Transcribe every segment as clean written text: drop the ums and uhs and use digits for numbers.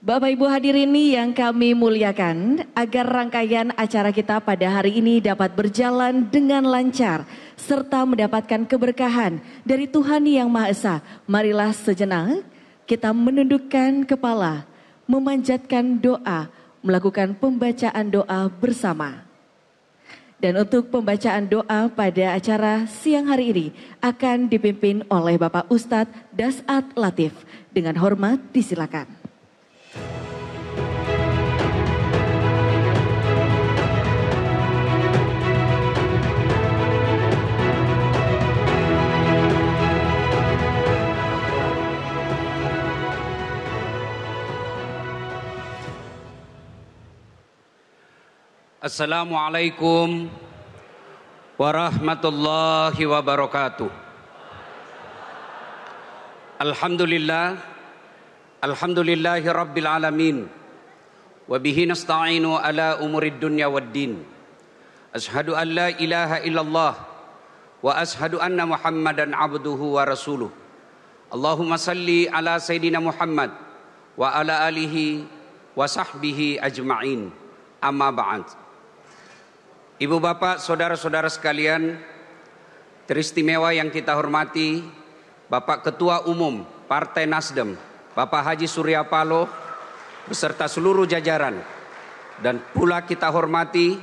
Bapak Ibu hadirin yang kami muliakan, agar rangkaian acara kita pada hari ini dapat berjalan dengan lancar serta mendapatkan keberkahan dari Tuhan Yang Maha Esa, marilah sejenak kita menundukkan kepala, memanjatkan doa, melakukan pembacaan doa bersama. Dan untuk pembacaan doa pada acara siang hari ini akan dipimpin oleh Bapak Ustadz Dasat Latif. Dengan hormat disilakan. Assalamualaikum warahmatullahi wabarakatuh. Alhamdulillahi rabbil alamin. Wa bihi nasta'inu ala umurid dunya waddin. Ashhadu an la ilaha illallah wa ashhadu anna Muhammadan abduhu wa rasuluh. Allahumma salli ala Sayyidina Muhammad wa ala alihi wa sahbihi ajma'in. Amma ba'd. Ibu bapak, saudara-saudara sekalian, teristimewa yang kita hormati, Bapak Ketua Umum Partai Nasdem, Bapak Haji Surya Paloh, beserta seluruh jajaran, dan pula kita hormati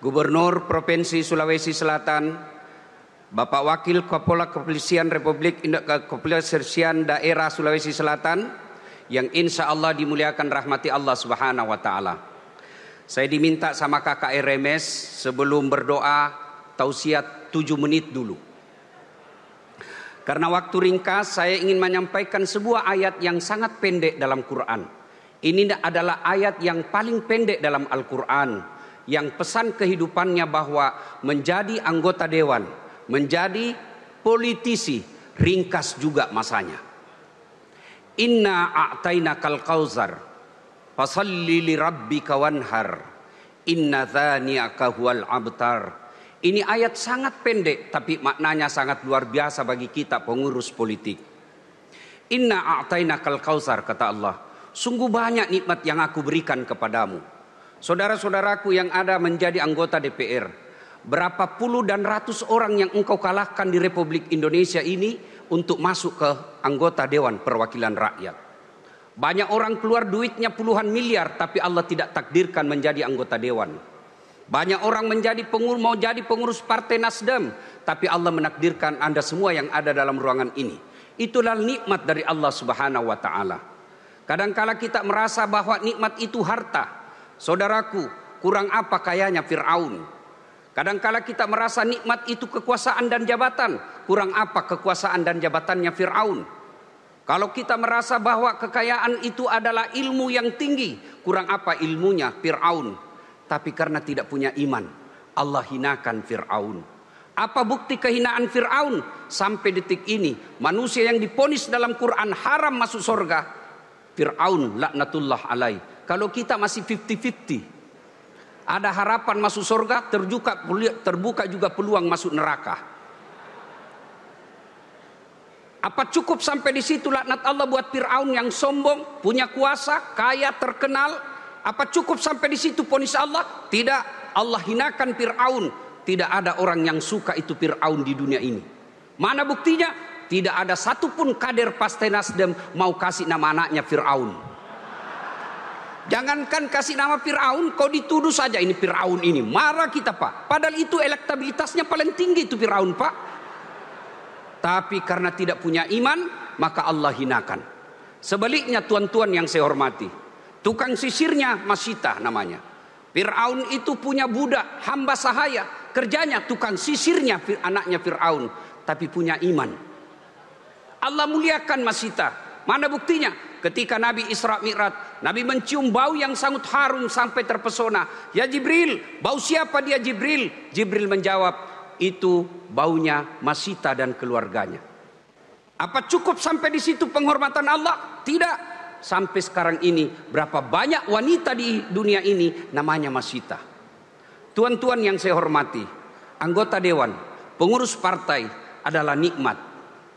Gubernur Provinsi Sulawesi Selatan, Bapak Wakil Kapolda Kepolisian Republik Kepolisian Daerah Sulawesi Selatan, yang insya Allah dimuliakan rahmati Allah Subhanahu wa Ta'ala. Saya diminta sama kakak RMS sebelum berdoa tausiat 7 menit dulu. Karena waktu ringkas, saya ingin menyampaikan sebuah ayat yang sangat pendek dalam Quran. Ini adalah ayat yang paling pendek dalam Al-Quran, yang pesan kehidupannya bahwa menjadi anggota dewan, menjadi politisi, ringkas juga masanya. Inna a'tainakal kautsar fasalli li rabbika wanhar inna dzaniaka huwal abtar. Ini ayat sangat pendek tapi maknanya sangat luar biasa bagi kita pengurus politik. Inna a'tainakal kautsar, kata Allah, sungguh banyak nikmat yang aku berikan kepadamu. Saudara-saudaraku yang ada menjadi anggota DPR, berapa puluh dan ratus orang yang engkau kalahkan di Republik Indonesia ini untuk masuk ke anggota Dewan Perwakilan Rakyat. Banyak orang keluar duitnya puluhan miliar tapi Allah tidak takdirkan menjadi anggota dewan. Banyak orang mau jadi pengurus Partai Nasdem tapi Allah menakdirkan Anda semua yang ada dalam ruangan ini. Itulah nikmat dari Allah Subhanahu wa Ta'ala. Kadangkala kita merasa bahwa nikmat itu harta. Saudaraku, kurang apa kayanya Fir'aun. Kadangkala kita merasa nikmat itu kekuasaan dan jabatan. Kurang apa kekuasaan dan jabatannya Fir'aun. Kalau kita merasa bahwa kekayaan itu adalah ilmu yang tinggi, kurang apa ilmunya Fir'aun. Tapi karena tidak punya iman, Allah hinakan Fir'aun. Apa bukti kehinaan Fir'aun? Sampai detik ini, manusia yang diponis dalam Quran haram masuk surga, Fir'aun laknatullah alaih. Kalau kita masih 50-50, ada harapan masuk surga, terbuka juga peluang masuk neraka. Apa cukup sampai di situ laknat Allah buat Fir'aun yang sombong, punya kuasa, kaya, terkenal? Apa cukup sampai di situ ponis Allah? Tidak, Allah hinakan Fir'aun. Tidak ada orang yang suka itu Fir'aun di dunia ini. Mana buktinya? Tidak ada satupun kader Partai Nasdem mau kasih nama anaknya Fir'aun. Jangankan kasih nama Fir'aun, kau dituduh saja ini Fir'aun ini. Marah kita, Pak. Padahal itu elektabilitasnya paling tinggi itu Fir'aun, Pak. Tapi karena tidak punya iman, maka Allah hinakan. Sebaliknya tuan-tuan yang saya hormati, tukang sisirnya Masyitah namanya. Fir'aun itu punya budak, hamba sahaya. Kerjanya tukang sisirnya anaknya Fir'aun. Tapi punya iman. Allah muliakan Masyitah. Mana buktinya? Ketika Nabi Isra Mi'raj, Nabi mencium bau yang sangat harum sampai terpesona. Ya Jibril, bau siapa dia Jibril? Jibril menjawab, itu baunya Masyitah dan keluarganya. Apa cukup sampai di situ penghormatan Allah? Tidak. Sampai sekarang ini berapa banyak wanita di dunia ini namanya Masyitah. Tuan-tuan yang saya hormati, anggota dewan, pengurus partai adalah nikmat.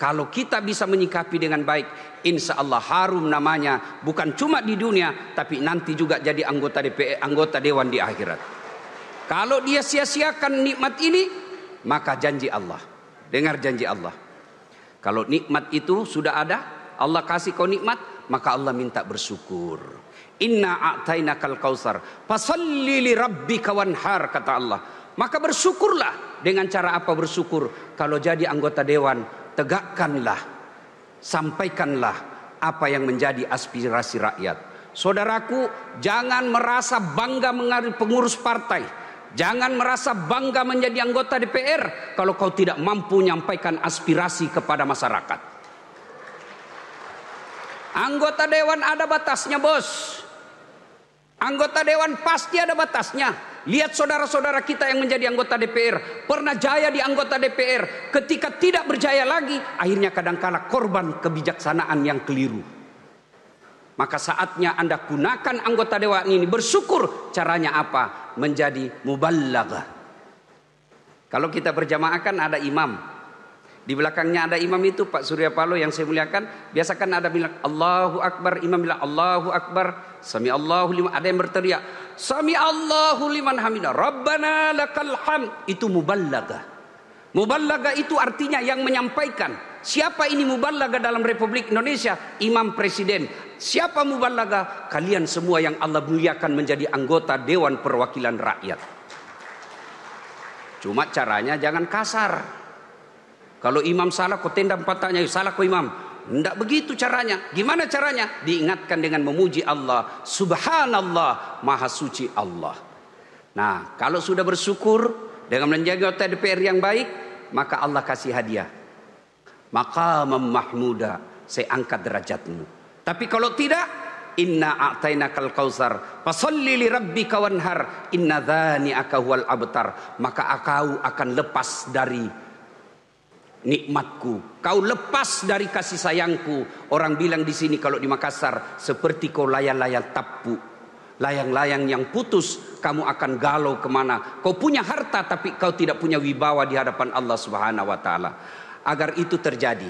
Kalau kita bisa menyikapi dengan baik, insya Allah harum namanya, bukan cuma di dunia, tapi nanti juga jadi anggota DPR, anggota Dewan di akhirat. Kalau dia sia-siakan nikmat ini, maka janji Allah, dengar janji Allah. Kalau nikmat itu sudah ada, Allah kasih kau nikmat, maka Allah minta bersyukur. Inna a'tainakal kautsar fasalli li rabbika wanhar, kata Allah. Maka bersyukurlah. Dengan cara apa bersyukur? Kalau jadi anggota dewan, tegakkanlah, sampaikanlah apa yang menjadi aspirasi rakyat. Saudaraku, jangan merasa bangga menjadi pengurus partai. Jangan merasa bangga menjadi anggota DPR kalau kau tidak mampu menyampaikan aspirasi kepada masyarakat. Anggota dewan ada batasnya, bos. Anggota dewan pasti ada batasnya. Lihat saudara-saudara kita yang menjadi anggota DPR, pernah jaya di anggota DPR, ketika tidak berjaya lagi, akhirnya kadangkala korban kebijaksanaan yang keliru. Maka saatnya Anda gunakan anggota dewan ini, bersyukur. Caranya apa? Menjadi muballaghah. Kalau kita berjamaah kan ada imam. Di belakangnya ada imam itu Pak Surya Paloh yang saya muliakan. Biasakan ada bilang Allahu Akbar, imam bilang Allahu Akbar, Sami Allahu liman, ada yang berteriak Sami Allahu liman hamidah, Rabbana lakal hamd. Itu muballaghah. Muballaghah itu artinya yang menyampaikan. Siapa ini muballaghah dalam Republik Indonesia? Imam Presiden. Siapa muballaghah? Kalian semua yang Allah muliakan menjadi anggota Dewan Perwakilan Rakyat. Cuma caranya jangan kasar. Kalau imam salah, kau tendang patahnya, salah kau imam. Tidak begitu caranya. Gimana caranya? Diingatkan dengan memuji Allah. Subhanallah, maha suci Allah. Nah, kalau sudah bersyukur dengan menjaga anggota DPR yang baik, maka Allah kasih hadiah. Maqamam mahmuda, saya angkat derajatmu. Tapi kalau tidak, inna a'tainakal kautsar fasalli li rabbika wanhar, inna dzani'aka huwal abtar. Maka kau akan lepas dari nikmatku, kau lepas dari kasih sayangku. Orang bilang di sini kalau di Makassar, seperti kau layang-layang tapu, layang-layang yang putus, kamu akan galau kemana. Kau punya harta tapi kau tidak punya wibawa di hadapan Allah Subhanahu wa taala. Agar itu terjadi,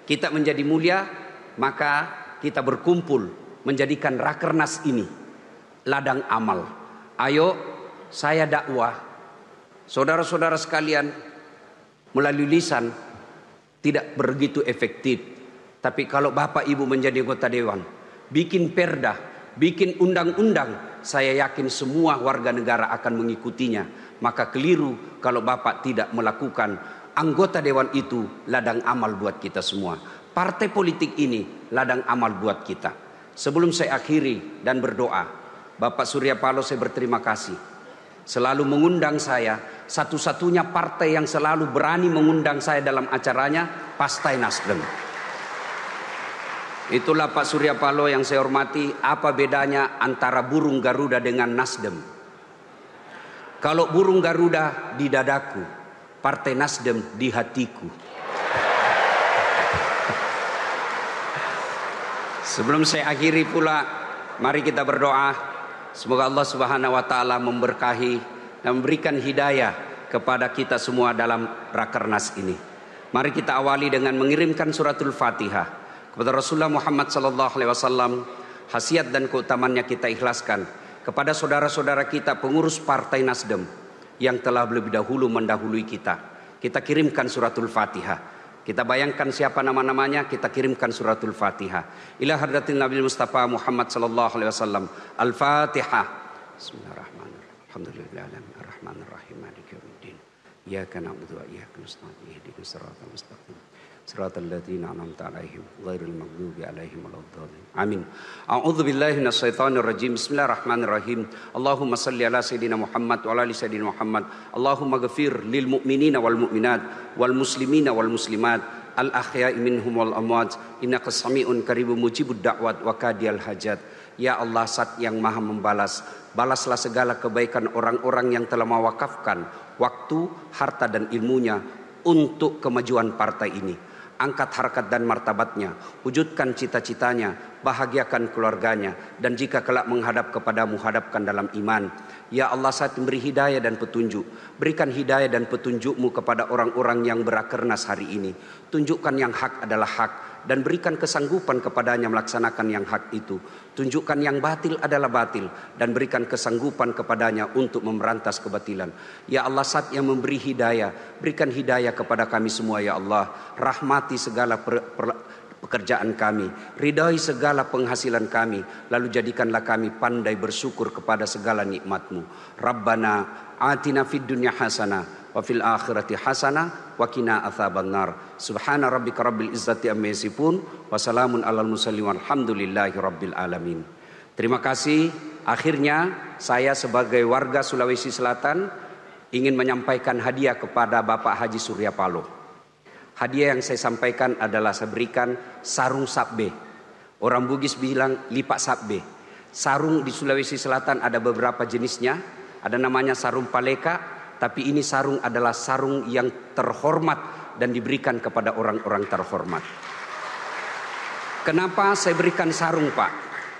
kita menjadi mulia, maka kita berkumpul menjadikan Rakernas ini ladang amal. Ayo, saya dakwah, saudara-saudara sekalian, melalui lisan tidak begitu efektif. Tapi kalau Bapak Ibu menjadi anggota dewan, bikin perda, bikin undang-undang, saya yakin semua warga negara akan mengikutinya. Maka keliru kalau Bapak tidak melakukan. Anggota dewan itu ladang amal buat kita semua. Partai politik ini ladang amal buat kita. Sebelum saya akhiri dan berdoa, Bapak Surya Paloh saya berterima kasih. Selalu mengundang saya, satu-satunya partai yang selalu berani mengundang saya dalam acaranya, Partai Nasdem. Itulah Pak Surya Paloh yang saya hormati. Apa bedanya antara burung Garuda dengan Nasdem? Kalau burung Garuda di dadaku, Partai Nasdem di hatiku. Sebelum saya akhiri pula, mari kita berdoa. Semoga Allah Subhanahu wa taala memberkahi dan memberikan hidayah kepada kita semua dalam Rakernas ini. Mari kita awali dengan mengirimkan suratul Fatihah kepada Rasulullah Muhammad sallallahu alaihi wasallam. Khasiat dan keutamannya kita ikhlaskan kepada saudara-saudara kita pengurus Partai Nasdem yang telah lebih dahulu mendahului kita. Kita kirimkan suratul Fatihah. Kita bayangkan siapa nama-namanya, kita kirimkan suratul Fatihah. Ila hadratin Nabi Mustafa Muhammad sallallahu alaihi wasallam. Al-Fatihah. Bismillahirrahmanirrahim. Alhamdulillahirabbil arrahmanirrahim. Maliki yaumiddin. Iyyaka na'budu wa iyyaka nasta'in. Ihdinas siratal mustaqim. Siratal ladzina an'amta 'alaihim ghairil maghdubi 'alaihim waladdallin. Amin. A'udzu billahi minasyaitonir rajim. Bismillahirrahmanirrahim. Allahumma shalli ala sayidina Muhammad wa ala ali sayidina Muhammad. Allahumma ghfir lil mu'minina wal mu'minat wal muslimina wal muslimat al ahya'i minhum wal amwat innaka sami'un qaribun mujibud da'wat wa kadiyal hajat. Ya Allah, Zat yang Maha membalas, balaslah segala kebaikan orang-orang yang telah mewakafkan waktu, harta dan ilmunya untuk kemajuan partai ini. angkat harkat dan martabatnya, wujudkan cita-citanya, bahagiakan keluarganya, dan jika kelak menghadap kepadamu, hadapkan dalam iman. Ya Allah, saat memberi hidayah dan petunjuk, berikan hidayah dan petunjukmu kepada orang-orang yang berakernas hari ini. Tunjukkan yang hak adalah hak, dan berikan kesanggupan kepadanya melaksanakan yang hak itu. Tunjukkan yang batil adalah batil, dan berikan kesanggupan kepadanya untuk memberantas kebatilan. Ya Allah, saat yang memberi hidayah, berikan hidayah kepada kami semua ya Allah. Rahmati segala pekerjaan kami, ridai segala penghasilan kami, lalu jadikanlah kami pandai bersyukur kepada segala nikmat-Mu. Rabbana atina fid dunya hasanah wa fil akhirati hasanah wa qina adzabannar. Subhana rabbika rabbil izzati amma yasifun wa salamun alal mursalin walhamdulillahi rabbil alamin. Terima kasih. Akhirnya saya sebagai warga Sulawesi Selatan ingin menyampaikan hadiah kepada Bapak Haji Surya Paloh. Hadiah yang saya sampaikan adalah saya berikan sarung sabbe. Orang Bugis bilang lipak sabbe. Sarung di Sulawesi Selatan ada beberapa jenisnya. Ada namanya sarung paleka, tapi ini sarung adalah sarung yang terhormat dan diberikan kepada orang-orang terhormat. Kenapa saya berikan sarung, Pak?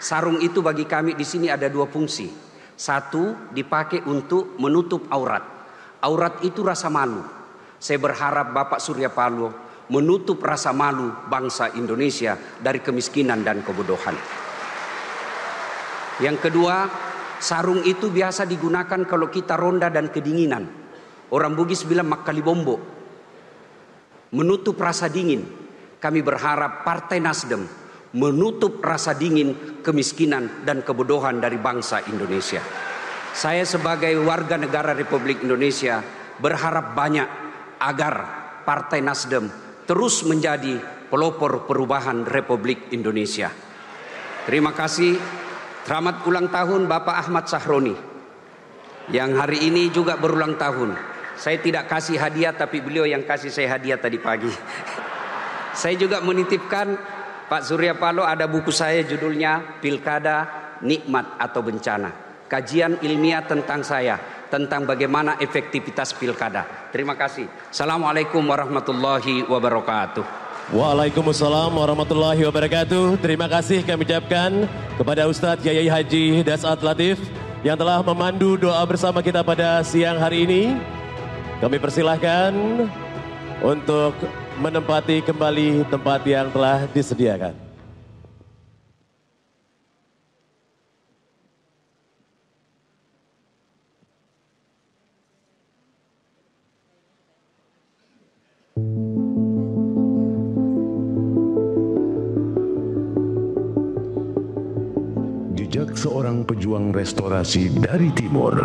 Sarung itu bagi kami di sini ada dua fungsi. Satu, dipakai untuk menutup aurat. Aurat itu rasa malu. Saya berharap Bapak Surya Paloh menutup rasa malu bangsa Indonesia dari kemiskinan dan kebodohan. Yang kedua, sarung itu biasa digunakan kalau kita ronda dan kedinginan. Orang Bugis bilang makalibombo, menutup rasa dingin. Kami berharap Partai Nasdem menutup rasa dingin, kemiskinan dan kebodohan dari bangsa Indonesia. Saya sebagai warga negara Republik Indonesia berharap banyak agar Partai Nasdem terus menjadi pelopor perubahan Republik Indonesia. Terima kasih. Selamat ulang tahun Bapak Ahmad Sahroni yang hari ini juga berulang tahun. Saya tidak kasih hadiah, tapi beliau yang kasih saya hadiah tadi pagi. Saya juga menitipkan Pak Surya Paloh, ada buku saya judulnya Pilkada Nikmat atau Bencana. Kajian ilmiah tentang saya, tentang bagaimana efektivitas pilkada. Terima kasih. Assalamualaikum warahmatullahi wabarakatuh. Waalaikumsalam warahmatullahi wabarakatuh. Terima kasih kami ucapkan kepada Ustadz Yai Haji Das'ad Latif yang telah memandu doa bersama kita pada siang hari ini. Kami persilahkan untuk menempati kembali tempat yang telah disediakan. Jejak seorang pejuang restorasi dari timur.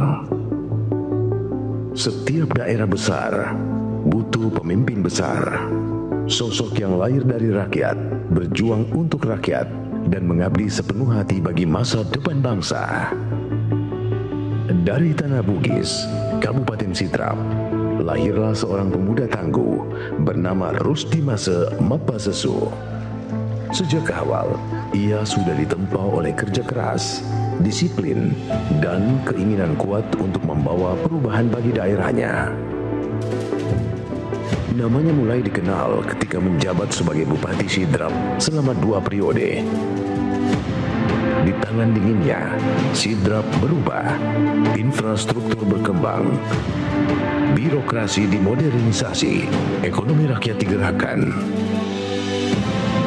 Setiap daerah besar butuh pemimpin besar. Sosok yang lahir dari rakyat, berjuang untuk rakyat, dan mengabdi sepenuh hati bagi masa depan bangsa. Dari Tanah Bugis, Kabupaten Sidrap, lahirlah seorang pemuda tangguh bernama Rusdi Mase Mapasesu. Sejak awal, ia sudah ditempa oleh kerja keras, disiplin, dan keinginan kuat untuk membawa perubahan bagi daerahnya. Namanya mulai dikenal ketika menjabat sebagai Bupati Sidrap selama 2 periode. Di tangan dinginnya, Sidrap berubah, infrastruktur berkembang, birokrasi dimodernisasi, ekonomi rakyat digerakkan.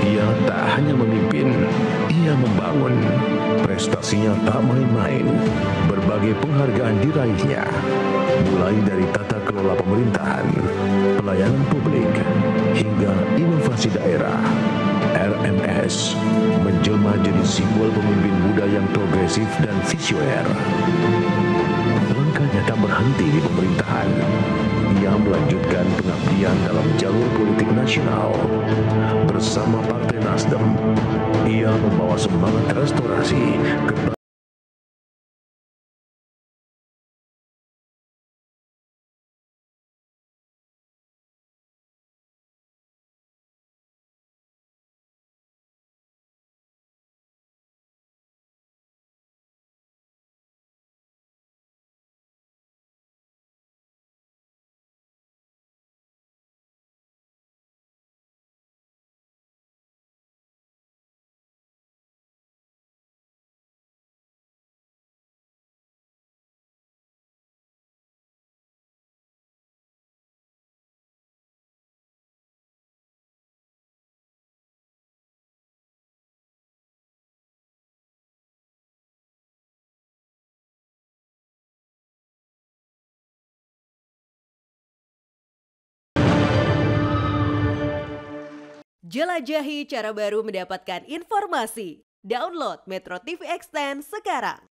Ia tak hanya memimpin, ia membangun. Prestasinya tak main-main. Berbagai penghargaan diraihnya, mulai dari tata kelola pemerintahan, pelayanan publik, hingga inovasi daerah. RMS menjelma jadi simbol pemimpin muda yang progresif dan visioner. Langkahnya tak berhenti di pemerintahan. Ia melanjutkan pengabdian dalam jalur politik nasional. Bersama Partai Nasdem, ia membawa semangat restorasi ke Jelajahi cara baru mendapatkan informasi. Download Metro TV Extend sekarang.